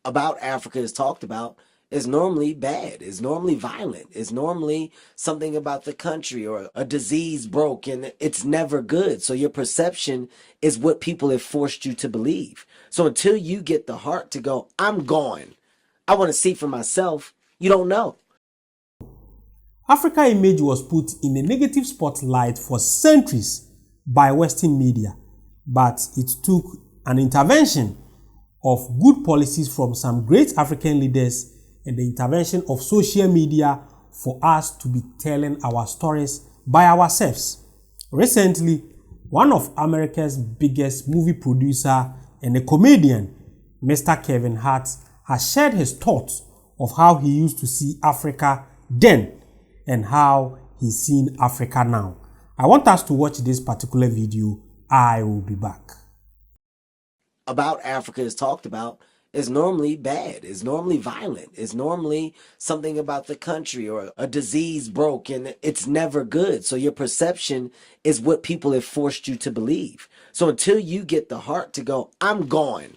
about Africa is talked about is normally bad, is normally violent, is normally something about the country or a disease broke, and it's never good. So your perception is what people have forced you to believe. So until you get the heart to go, I'm going, I want to see for myself, you don't know. Africa image was put in a negative spotlight for centuries by Western media, but it took an intervention of good policies from some great African leaders and the intervention of social media for us to be telling our stories by ourselves. Recently, one of America's biggest movie producer and a comedian, Mr. Kevin Hart, has shared his thoughts of how he used to see Africa then and how he's seeing Africa now. I want us to watch this particular video. I will be back. About Africa is talked about is normally bad, is normally violent, is normally something about the country or a disease broke, and it's never good. So your perception is what people have forced you to believe. So until you get the heart to go, I'm going,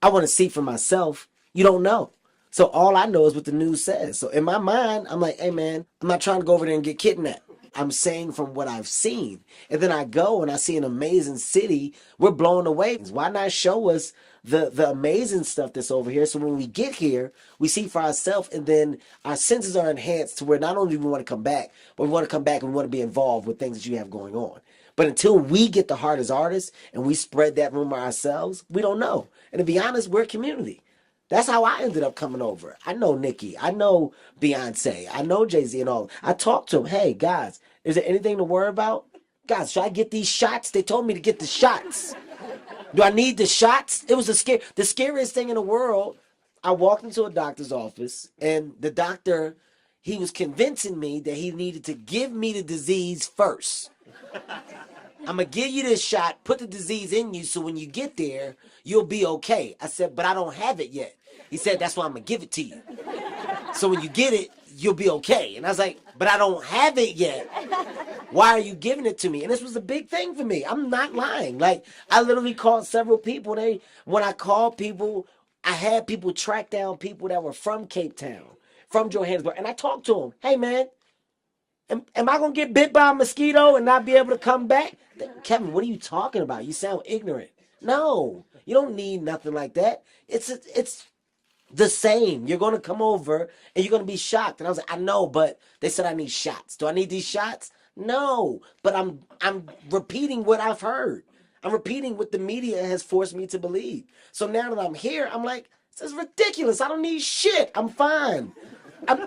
I want to see for myself, you don't know. So all I know is what the news says. So in my mind, I'm like, hey man, I'm not trying to go over there and get kidnapped. I'm saying from what I've seen. And then I go and I see an amazing city. We're blown away. Why not show us the amazing stuff that's over here? So when we get here, we see for ourselves, and then our senses are enhanced to where not only do we want to come back, but we want to come back and we want to be involved with things that you have going on. But until we get the heart as artists and we spread that rumor ourselves, we don't know. And to be honest, we're a community. That's how I ended up coming over. I know Nicki. I know Beyonce. I know Jay-Z and all. I talked to them. Hey, guys, is there anything to worry about? Guys, should I get these shots? They told me to get the shots. Do I need the shots? It was the scariest thing in the world. I walked into a doctor's office, and the doctor, he was convincing me that he needed to give me the disease first. I'm going to give you this shot, put the disease in you, so when you get there, you'll be okay. I said, but I don't have it yet. He said, that's why I'm going to give it to you. So when you get it, you'll be okay. And I was like, but I don't have it yet. Why are you giving it to me? And this was a big thing for me. I'm not lying. Like, I literally called several people. When I called people, I had people track down people that were from Cape Town, from Johannesburg. And I talked to them. Hey, man, am I going to get bit by a mosquito and not be able to come back? Kevin, what are you talking about? You sound ignorant. No, you don't need nothing like that. It's the same. You're going to come over and you're going to be shocked. And I was like, I know, but they said I need shots. Do I need these shots? No, but I'm repeating what I've heard. I'm repeating what the media has forced me to believe. So now that I'm here, I'm like, this is ridiculous. I don't need shit. I'm fine.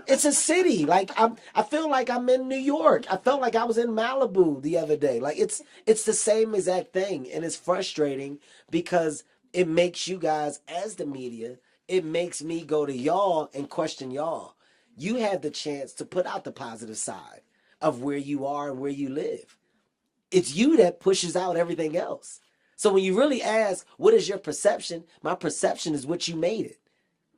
It's a city. Like I feel like I'm in New York. I felt like I was in Malibu the other day. Like it's the same exact thing, and it's frustrating because it makes you guys, as the media, it makes me go to y'all and question y'all. You have the chance to put out the positive side of where you are and where you live. It's you that pushes out everything else. So when you really ask, what is your perception? My perception is what you made it.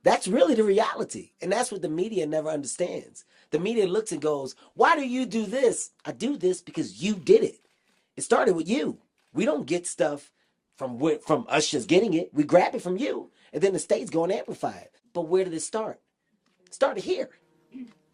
That's really the reality. And that's what the media never understands. The media looks and goes, why do you do this? I do this because you did it. It started with you. We don't get stuff from us just getting it. We grab it from you. And then the state's going to amplify it. But where did it start? It started here.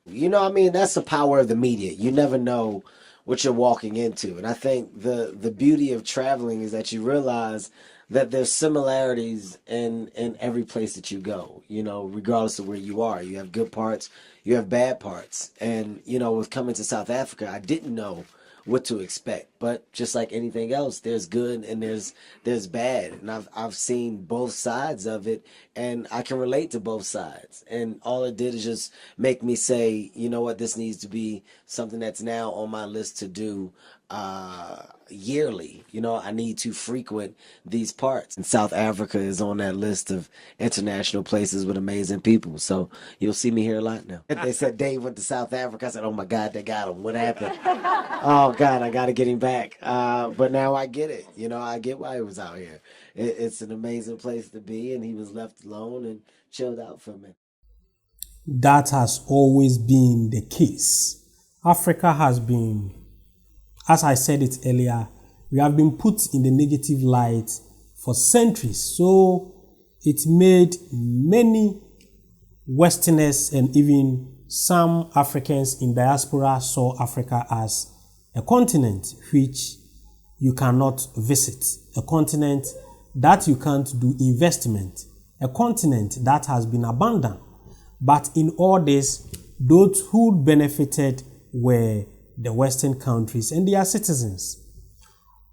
You know what I mean? That's the power of the media. You never know what you're walking into. And I think the beauty of traveling is that you realize that there's similarities in every place that you go, you know, regardless of where you are. You have good parts, you have bad parts. And, you know, with coming to South Africa, I didn't know what to expect. But just like anything else, there's good and there's bad. And I've seen both sides of it, and I can relate to both sides. And all it did is just make me say, you know what, this needs to be something that's now on my list to do yearly. You know, I need to frequent these parts. And South Africa is on that list of international places with amazing people. So you'll see me here a lot now. They said Dave went to South Africa. I said, oh my God, they got him. What happened? Oh God, I got to get him back. But now I get it. You know, I get why he was out here. It's an amazing place to be, and he was left alone and chilled out from it. That has always been the case. Africa has been, as I said it earlier, we have been put in the negative light for centuries. So it made many Westerners and even some Africans in diaspora saw Africa as a continent which you cannot visit, a continent that you can't do investment, a continent that has been abandoned. But in all this, those who benefited were the Western countries and their citizens.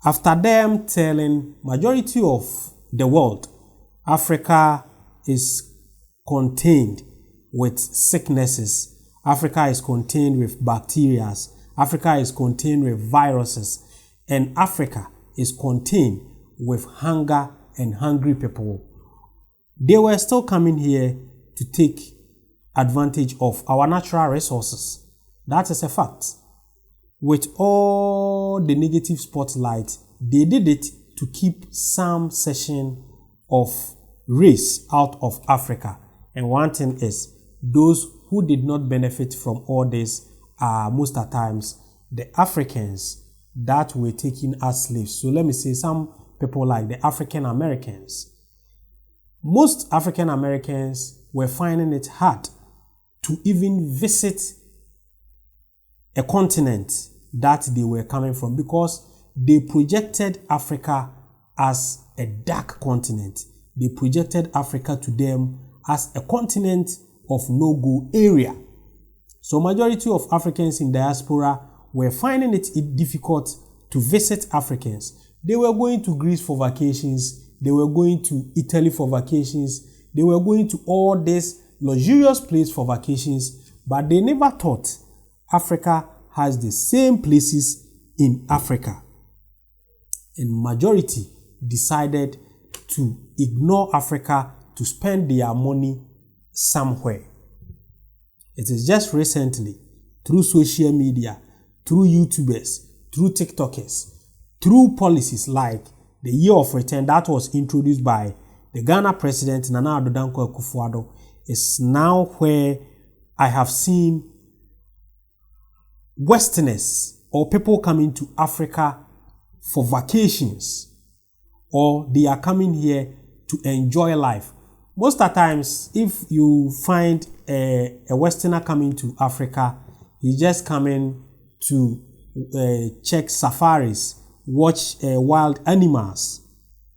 After them telling majority of the world, Africa is contained with sicknesses, Africa is contained with bacteria, Africa is contained with viruses, and Africa is contained with hunger and hungry people. They were still coming here to take advantage of our natural resources. That is a fact. With all the negative spotlight, they did it to keep some section of race out of Africa. And one thing is, those who did not benefit from all this are most of the times the Africans that were taken as slaves. So let me say some people like the African Americans. Most African Americans were finding it hard to even visit a continent that they were coming from because they projected Africa as a dark continent. They projected Africa to them as a continent of no-go area. So majority of Africans in diaspora were finding it difficult to visit Africans. They were going to Greece for vacations. They were going to Italy for vacations. They were going to all these luxurious places for vacations, but they never thought Africa has the same places in Africa. And majority decided to ignore Africa to spend their money somewhere. It is just recently, through social media, through YouTubers, through TikTokers, through policies like the Year of Return that was introduced by the Ghana President Nana Addo Dankwa Akufo-Addo, is now where I have seen Westerners or people coming to Africa for vacations, or they are coming here to enjoy life. Most of the times, if you find a Westerner coming to Africa, he's just coming to check safaris, watch wild animals.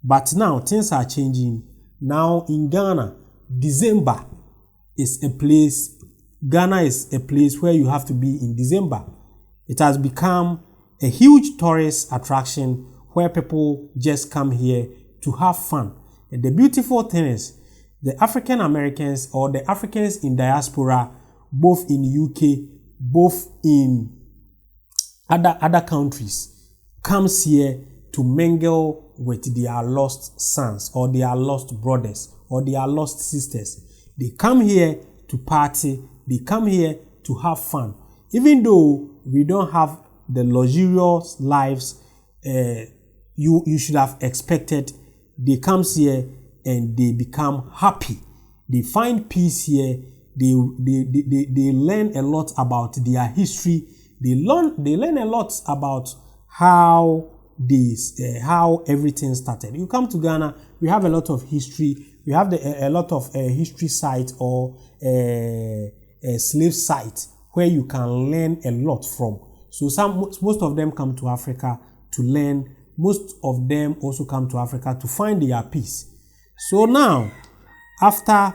But now things are changing. Now in Ghana, December is a place, Ghana is a place where you have to be in December. It has become a huge tourist attraction where people just come here to have fun. And the beautiful thing is, the African Americans or the Africans in diaspora, both in UK, both in other countries, comes here to mingle with their lost sons or their lost brothers or their lost sisters. They come here to party, they come here to have fun. Even though we don't have the luxurious lives you should have expected, they come here and they become happy. They find peace here. They learn a lot about their history. They learn a lot about how everything started. You come to Ghana, we have a lot of history. We have a lot of history sites or slave sites where you can learn a lot from. So most of them come to Africa to learn. Most of them also come to Africa to find their peace. So now, after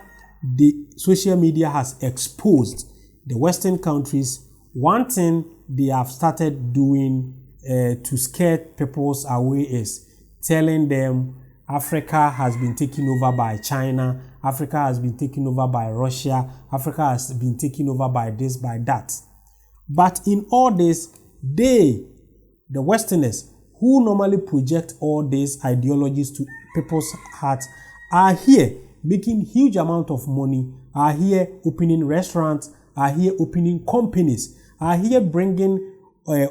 the social media has exposed the Western countries, one thing they have started doing to scare people away is telling them Africa has been taken over by China, Africa has been taken over by Russia, Africa has been taken over by this, by that. But in all this, the Westerners, who normally project all these ideologies to people's hearts, are here making huge amount of money, are here opening restaurants, are here opening companies, are here bringing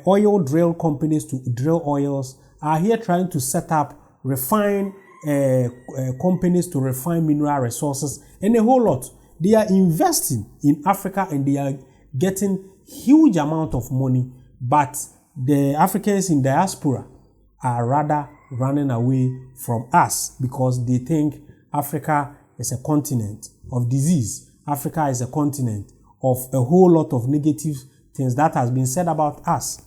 oil drill companies to drill oils, are here trying to set up refine companies to refine mineral resources, and a whole lot. They are investing in Africa and they are getting huge amount of money, but the Africans in diaspora are rather running away from us because they think Africa is a continent of disease. Africa is a continent of a whole lot of negative things that has been said about us.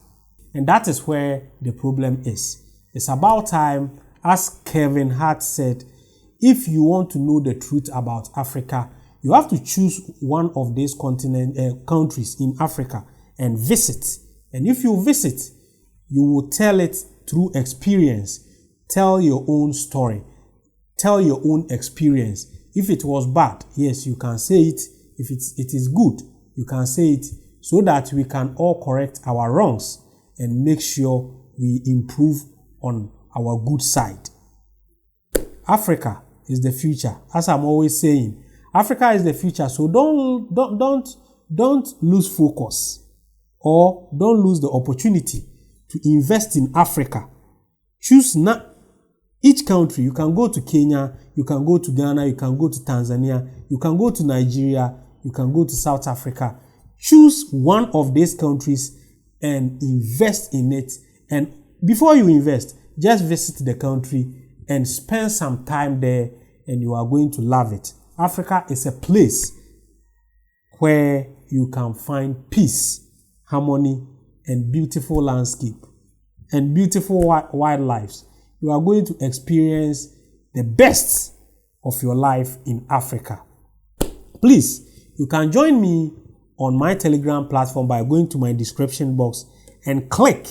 And that is where the problem is. It's about time, as Kevin Hart said, if you want to know the truth about Africa, you have to choose one of these countries in Africa and visit. And if you visit, you will tell it through experience. Tell your own story. Tell your own experience. If it was bad, yes, you can say it. If it is good, you can say it, so that we can all correct our wrongs and make sure we improve on our good side. Africa is the future. As I'm always saying, Africa is the future. So don't lose focus, or don't lose the opportunity to invest in Africa. Choose each country. You can go to Kenya, you can go to Ghana, you can go to Tanzania, you can go to Nigeria, you can go to South Africa. Choose one of these countries and invest in it. And before you invest, just visit the country and spend some time there, and you are going to love it. Africa is a place where you can find peace, harmony, and beautiful landscape and beautiful wildlife. You are going to experience the best of your life in Africa. Please, you can join me on my Telegram platform by going to my description box and click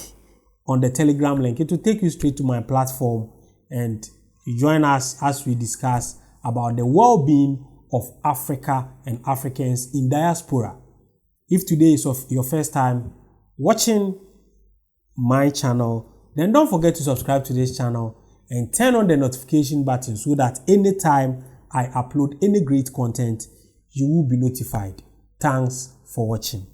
on the Telegram link. It will take you straight to my platform, and you join us as we discuss about the well-being of Africa and Africans in diaspora. If today is your first time watching my channel, then don't forget to subscribe to this channel and turn on the notification button so that anytime I upload any great content, you will be notified. Thanks for watching.